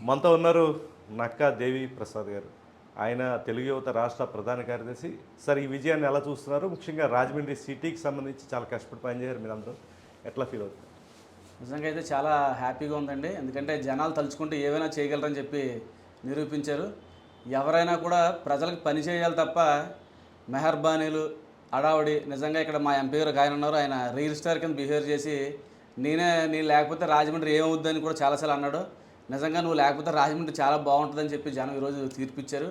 మనతో ఉన్నారు నక్కా దేవి ప్రసాద్ గారు. ఆయన తెలుగు యువత రాష్ట్ర ప్రధాన కార్యదర్శి. సార్ ఈ విజయాన్ని ఎలా చూస్తున్నారు? ముఖ్యంగా రాజమండ్రి సిటీకి సంబంధించి చాలా కష్టపడి పనిచేశారు మీరందరూ. ఎట్లా ఫీల్ అవుతుంది? నిజంగా అయితే చాలా హ్యాపీగా ఉందండి. ఎందుకంటే జనాలు తలుచుకుంటే ఏవైనా చేయగలరని చెప్పి నిరూపించారు. ఎవరైనా కూడా ప్రజలకు పని చేయాలి తప్ప మెహర్బానీలు, హడావుడి నిజంగా ఇక్కడ మా ఎంపీ గారు ఒక ఆయన ఉన్నారు. ఆయన రియల్ స్టార్ కింద బిహేవ్ చేసి నేను లేకపోతే రాజమండ్రి ఏమవుద్దని కూడా చాలాసార్లు అన్నాడు. నిజంగా నువ్వు లేకపోతే రాజమండ్రి చాలా బాగుంటుందని చెప్పి జనం ఈరోజు తీర్పిచ్చారు.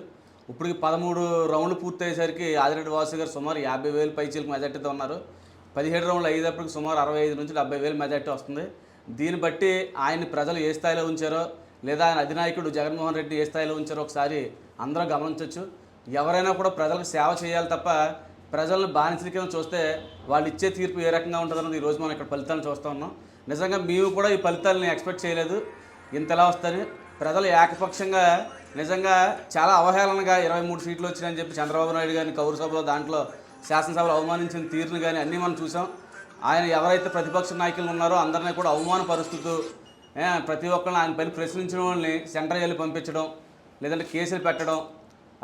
ఇప్పటికి 13 రౌండ్లు పూర్తయ్యేసరికి ఆదిరెడ్డి వాసు గారు సుమారు 50,000 పైచీలకు మెజార్టీతో ఉన్నారు. 17 రౌండ్లు అయ్యేటప్పటికి సుమారు 65 నుంచి 70,000 మెజార్టీ వస్తుంది. దీన్ని బట్టి ఆయన్ని ప్రజలు ఏ స్థాయిలో ఉంచారో, లేదా ఆయన అధినాయకుడు జగన్మోహన్ రెడ్డి ఏ స్థాయిలో ఉంచారో ఒకసారి అందరూ గమనించవచ్చు. ఎవరైనా కూడా ప్రజలకు సేవ చేయాలి తప్ప ప్రజలను బానిసల కింద చూస్తే వాళ్ళు ఇచ్చే తీర్పు ఏ రకంగా ఉంటుందన్నది ఈరోజు మనం ఇక్కడ ఫలితాలను చూస్తూ ఉన్నాం. నిజంగా మేము కూడా ఈ ఫలితాలని ఎక్స్పెక్ట్ చేయలేదు ఇంతలా వస్తాయని. ప్రజలు ఏకపక్షంగా నిజంగా చాలా అవహేళనగా 23 సీట్లు వచ్చినాయని చెప్పి చంద్రబాబు నాయుడు గారిని కౌరు సభలో దాంట్లో శాసనసభలో అవమానించిన తీరును కానీ అన్నీ మనం చూసాం. ఆయన ఎవరైతే ప్రతిపక్ష నాయకులు ఉన్నారో అందరినీ కూడా అవమానపరుస్తూ ప్రతి ఒక్కరిని ఆయన పని ప్రశ్నించిన వాళ్ళని సెంటర్ జైలు పంపించడం, లేదంటే కేసులు పెట్టడం,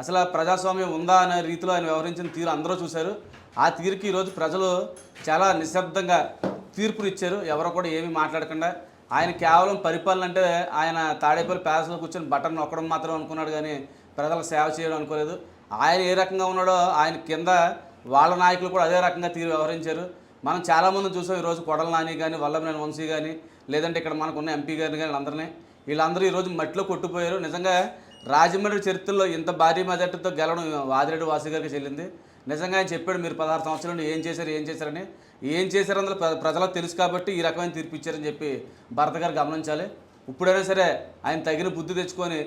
అసలు ప్రజాస్వామ్యం ఉందా అనే రీతిలో ఆయన వ్యవహరించిన తీరు అందరూ చూశారు. ఆ తీరుకి ఈరోజు ప్రజలు చాలా నిశ్శబ్దంగా తీర్పులు ఇచ్చారు. ఎవరో కూడా ఏమీ మాట్లాడకుండా. ఆయన కేవలం పరిపాలన అంటే ఆయన తాడేపల్లి ప్యాలెస్లో కూర్చొని బటన్ నొక్కడం మాత్రం అనుకున్నాడు కానీ ప్రజలకు సేవ చేయడం అనుకోలేదు. ఆయన ఏ రకంగా ఉన్నాడో ఆయన కింద వాళ్ళ నాయకులు కూడా అదే రకంగా తీరు వ్యవహరించారు. మనం చాలామంది చూసాం ఈరోజు కొడల నాని కానీ, వల్లభనేని వంశీ కానీ, లేదంటే ఇక్కడ మనకున్న ఎంపీ గారిని కానీ వీళ్ళందరూ ఈరోజు మట్టిలో కొట్టుపోయారు. నిజంగా రాజమండ్రి చరిత్రలో ఇంత భారీ మెజార్టీతో గెలవడం ఆదిరెడ్డి వాసు గారికి చెల్లింది. నిజంగా ఆయన చెప్పాడు మీరు 16 సంవత్సరాలు ఏం చేశారని. ఏం చేశారు అందులో ప్రజలకు తెలుసు కాబట్టి ఈ రకమైన తీర్పు ఇచ్చారని చెప్పి భరత్ గారు గమనించాలి. ఇప్పుడైనా సరే ఆయన తగిన బుద్ధి తెచ్చుకొని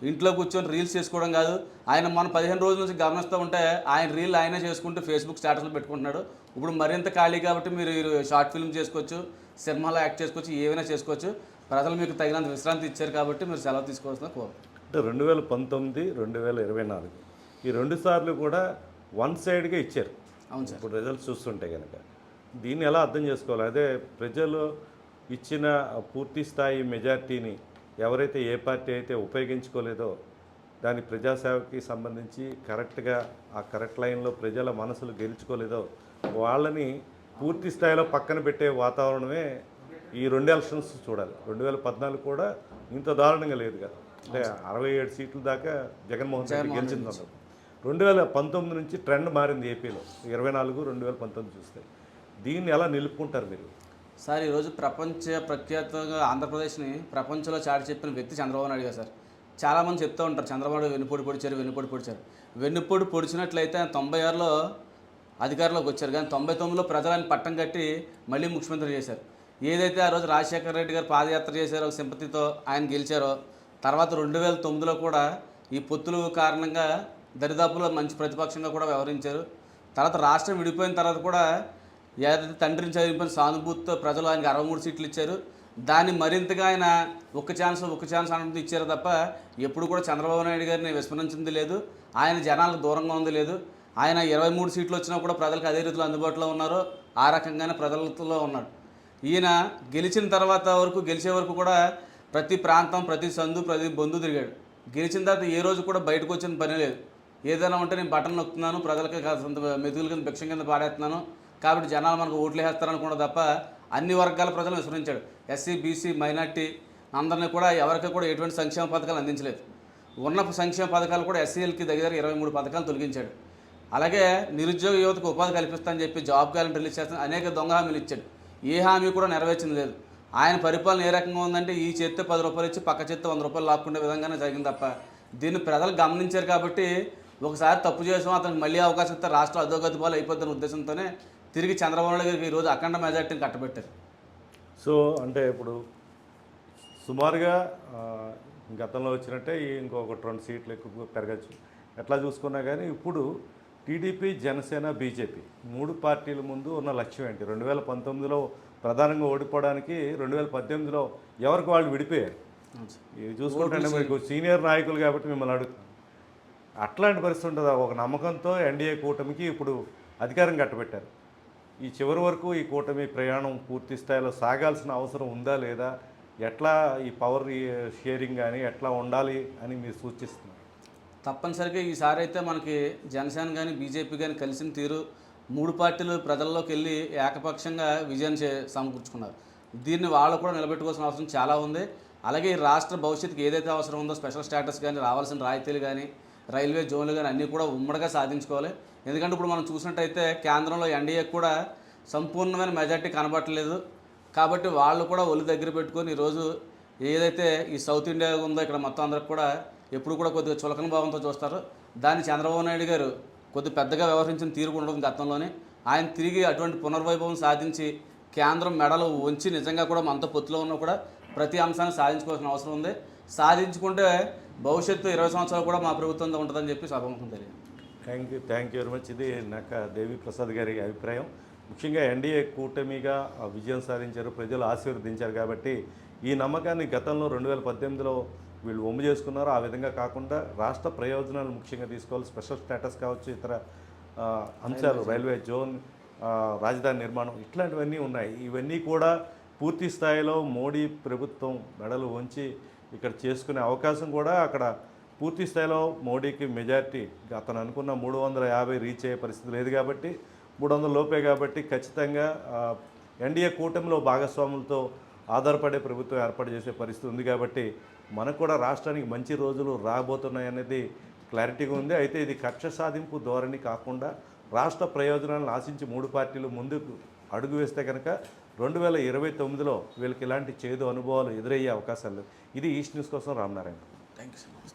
ఇంట్లో కూర్చొని రీల్స్ చేసుకోవడం కాదు. ఆయన మన 15 రోజుల నుంచి గమనిస్తూ ఉంటే ఆయన రీల్ ఆయనే చేసుకుంటూ ఫేస్బుక్ స్టేటస్లో పెట్టుకుంటున్నాడు. ఇప్పుడు మరింత ఖాళీ కాబట్టి మీరు షార్ట్ ఫిల్మ్ చేసుకోవచ్చు, సినిమాలో యాక్ట్ చేసుకోవచ్చు, ఏమైనా చేసుకోవచ్చు. ప్రజలు మీకు తగినంత విశ్రాంతి ఇచ్చారు కాబట్టి మీరు సెలవు తీసుకోవాల్సిన కోరు. అంటే 2019, 2024 ఈ 2 సార్లు కూడా వన్ సైడ్గా ఇచ్చారు. అవును సార్. ఇప్పుడు రిజల్ట్స్ చూస్తుంటే కనుక దీన్ని ఎలా అర్థం చేసుకోవాలి? అదే ప్రజలు ఇచ్చిన పూర్తి స్థాయి మెజార్టీని ఎవరైతే ఏ పార్టీ అయితే ఉపయోగించుకోలేదో, దాని ప్రజాసేవకి సంబంధించి కరెక్ట్గా ఆ కరెక్ట్ లైన్లో ప్రజల మనసులు గెలుచుకోలేదో వాళ్ళని పూర్తి స్థాయిలో పక్కన పెట్టే వాతావరణమే ఈ 2 ఎలక్షన్స్ చూడాలి. 2014 కూడా ఇంత దారుణంగా లేదు కదా. అంటే 67 సీట్ల దాకా జగన్మోహన్ రెడ్డి గెలిచింది. 2019 నుంచి ట్రెండ్ మారింది ఏపీలో. 24, 2019 చూస్తే దీన్ని ఎలా నిలుపుకుంటారు మీరు? సార్ ఈరోజు ప్రపంచ ప్రఖ్యాతంగా ఆంధ్రప్రదేశ్ని ప్రపంచంలో చాటి చెప్పిన వ్యక్తి చంద్రబాబు నాయుడు గారు సార్. చాలామంది చెప్తూ ఉంటారు చంద్రబాబు నాయుడు వెన్నుపోటు పొడిచారు. వెన్నుపోటు పొడిచినట్లయితే 96లో అధికారంలోకి వచ్చారు, కానీ 99లో ప్రజలను పట్టం కట్టి మళ్ళీ ముఖ్యమంత్రి చేశారు. ఏదైతే ఆ రోజు రాజశేఖర రెడ్డి గారు పాదయాత్ర చేశారో సింపతితో ఆయన గెలిచారో, తర్వాత 2009లో కూడా ఈ పొత్తుల కారణంగా దరిదాపులో మంచి ప్రతిపక్షంగా కూడా వ్యవహరించారు. తర్వాత రాష్ట్రం విడిపోయిన తర్వాత కూడా ఏదైతే తండ్రిని చదివిపోయిన సానుభూతితో ప్రజలు ఆయనకి 63 సీట్లు ఇచ్చారు. దాన్ని మరింతగా ఆయన ఒక్క ఛాన్స్ అన్నది ఇచ్చారు తప్ప ఎప్పుడు కూడా చంద్రబాబు నాయుడు గారిని విస్మరించింది లేదు. ఆయన జనాలకు దూరంగా ఉంది లేదు. ఆయన 23 సీట్లు వచ్చినా కూడా ప్రజలకు అదే రీతిలో అందుబాటులో ఉన్నారు. ఆ రకంగానే ప్రజలతో ఉన్నాడు. ఈయన గెలిచే వరకు కూడా ప్రతి ప్రాంతం, ప్రతి సందు, ప్రతి బొందు తిరిగాడు. గెలిచిన తర్వాత ఏ రోజు కూడా బయటకు వచ్చిన పని లేదు. ఏదైనా ఉంటే నేను బటన్ నొక్కుతున్నాను, ప్రజలకి మెతుకుల కింద భిక్షం కింద పాడేస్తున్నాను కాబట్టి జనాలు మనకు ఓట్లు వేస్తారనుకున్న తప్ప అన్ని వర్గాల ప్రజలను విస్మరించాడు. ఎస్సీ, బీసీ, మైనార్టీ అందరినీ కూడా ఎవరికి కూడా ఎటువంటి సంక్షేమ పథకాలు అందించలేదు. ఉన్న సంక్షేమ పథకాలు కూడా ఎస్సీలకి దగ్గర 23 పథకాలు తొలగించాడు. అలాగే నిరుద్యోగ యువతకు ఉపాధి కల్పిస్తానని చెప్పి జాబ్ క్యాలెండర్ రిలీజ్ చేస్తాను అనేక దొంగ హామీలు ఇచ్చాడు. ఏ హామీ కూడా నెరవేర్చింది లేదు. ఆయన పరిపాలన ఏ రకంగా ఉందంటే ఈ చేత్తే 10 రూపాయలు ఇచ్చి పక్క చేత్తే 100 రూపాయలు లాక్కుండే విధంగానే జరిగింది తప్ప దీన్ని ప్రజలు గమనించారు కాబట్టి ఒకసారి తప్పు చేసాం అతనికి మళ్ళీ అవకాశం ఇస్తే రాష్ట్రం అధోగతి పాలు అయిపోతున్న ఉద్దేశంతోనే తిరిగి చంద్రబాబు నాయుడు గారికి ఈరోజు అఖండ మెజార్టీని కట్టబెట్టారు. సో అంటే ఇప్పుడు సుమారుగా గతంలో వచ్చినట్టే ఇంకొక 2 సీట్లు ఎక్కువ పెరగచ్చు ఎట్లా చూసుకున్నా కానీ ఇప్పుడు టీడీపీ, జనసేన, బీజేపీ 3 పార్టీల ముందు ఉన్న లక్ష్యం ఏంటి? 2019లో ప్రధానంగా ఓడిపోవడానికి 2018లో ఎవరికి వాళ్ళు విడిపోయారు. ఇది చూసుకుంటే మీకు సీనియర్ నాయకులు కాబట్టి మిమ్మల్ని అడుగుతాను, అట్లాంటి పరిస్థితి ఉంటుందా? ఒక నమ్మకంతో ఎన్డీఏ కూటమికి ఇప్పుడు అధికారం కట్టబెట్టారు. ఈ చివరి వరకు ఈ కూటమి ప్రయాణం పూర్తి స్థాయిలో సాగాల్సిన అవసరం ఉందా లేదా? ఎట్లా ఈ పవర్ షేరింగ్ కానీ ఎట్లా ఉండాలి అని మీరు సూచిస్తున్నారు? తప్పనిసరిగా ఈసారి అయితే మనకి జనసేన కానీ బీజేపీ కానీ కలిసిన తీరు మూడు పార్టీలు ప్రజల్లోకి వెళ్ళి ఏకపక్షంగా విజయాన్ని సమకూర్చుకున్నారు. దీన్ని వాళ్ళు కూడా నిలబెట్టుకోవాల్సిన అవసరం చాలా ఉంది. అలాగే ఈ రాష్ట్ర భవిష్యత్తుకి ఏదైతే అవసరం ఉందో స్పెషల్ స్టేటస్ కానీ రావాల్సిన రాయితీలు కానీ రైల్వే జోన్లు కానీ అన్నీ కూడా ఉమ్మడిగా సాధించుకోవాలి. ఎందుకంటే ఇప్పుడు మనం చూసినట్టయితే కేంద్రంలో ఎన్డీఏకి కూడా సంపూర్ణమైన మెజార్టీ కనబట్టలేదు. కాబట్టి వాళ్ళు కూడా ఒళ్ళు దగ్గర పెట్టుకొని ఈరోజు ఏదైతే ఈ సౌత్ ఇండియా ఉందో ఇక్కడ మొత్తం అందరికి కూడా ఎప్పుడు కూడా కొద్దిగా చులకన భావంతో చూస్తారు. దాన్ని చంద్రబాబు నాయుడు గారు కొద్ది పెద్దగా వ్యవహరించిన తీరు ఉండడం గతంలోనే. ఆయన తిరిగి అటువంటి పునర్వైభవం సాధించి కేంద్రం మెడలు వంచి నిజంగా కూడా మనతో పొత్తులో ఉన్నా కూడా ప్రతి అంశాన్ని సాధించుకోవాల్సిన అవసరం ఉంది. సాధించుకుంటే భవిష్యత్తు 20 సంవత్సరాలు కూడా మా ప్రభుత్వంతో ఉంటుందని చెప్పి సభముఖం తెలియదు. Thank you very much. ఇది నాకు దేవి ప్రసాద్ గారి అభిప్రాయం. ముఖ్యంగా ఎన్డీఏ కూటమిగా విజయం సాధించారు, ప్రజలు ఆశీర్వదించారు. కాబట్టి ఈ నమ్మకాన్ని గతంలో 2018లో వీళ్ళు ఒమ్ము చేసుకున్నారు. ఆ విధంగా కాకుండా రాష్ట్ర ప్రయోజనాలు ముఖ్యంగా తీసుకోవాలి. స్పెషల్ స్టేటస్ కావచ్చు, ఇతర అంశాలు, రైల్వే జోన్, రాజధాని నిర్మాణం, ఇట్లాంటివన్నీ ఉన్నాయి. ఇవన్నీ కూడా పూర్తి స్థాయిలో మోడీ ప్రభుత్వం మెడలు వంచి ఇక్కడ చేసుకునే అవకాశం కూడా అక్కడ పూర్తి స్థాయిలో మోడీకి మెజారిటీ అతను అనుకున్న 350 రీచ్ అయ్యే పరిస్థితి లేదు. కాబట్టి 300 లోపే. కాబట్టి ఖచ్చితంగా ఎన్డీఏ కూటమిలో భాగస్వాములతో ఆధారపడే ప్రభుత్వం ఏర్పాటు చేసే పరిస్థితి ఉంది. కాబట్టి మనకు కూడా రాష్ట్రానికి మంచి రోజులు రాబోతున్నాయి అనేది క్లారిటీగా ఉంది. అయితే ఇది కక్ష సాధింపు ధోరణి కాకుండా రాష్ట్ర ప్రయోజనాలను ఆశించి మూడు పార్టీలు ముందుకు అడుగు వేస్తే కనుక 2029లో వీళ్ళకి ఇలాంటి చేదు అనుభవాలు ఎదురయ్యే అవకాశాలు. ఇది ఈస్ట్ న్యూస్ కోసం Ramanarayana. Thank you so much.